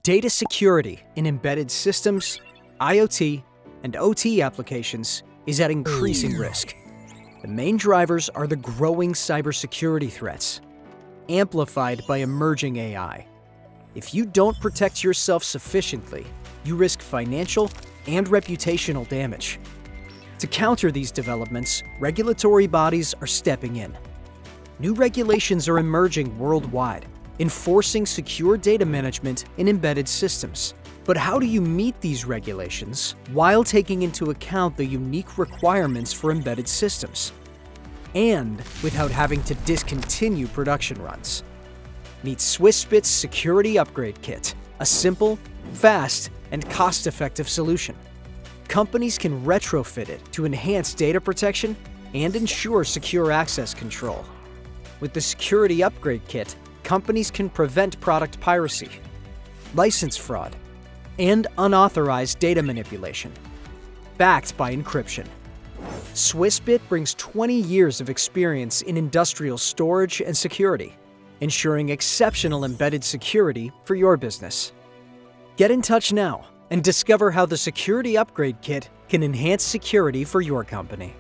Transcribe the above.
Data security in embedded systems, IoT, and OT applications is at increasing risk. The main drivers are the growing cybersecurity threats, amplified by emerging AI. If you don't protect yourself sufficiently, you risk financial and reputational damage. To counter these developments, regulatory bodies are stepping in. New regulations are emerging worldwide, enforcing secure data management in embedded systems. But how do you meet these regulations while taking into account the unique requirements for embedded systems, and without having to discontinue production runs? Meet Swissbit's Security Upgrade Kit, a simple, fast, and cost-effective solution. Companies can retrofit it to enhance data protection and ensure secure access control. With the Security Upgrade Kit, companies can prevent product piracy, license fraud, and unauthorized data manipulation, backed by encryption. Swissbit brings 20 years of experience in industrial storage and security, ensuring exceptional embedded security for your business. Get in touch now and discover how the Security Upgrade Kit can enhance security for your company.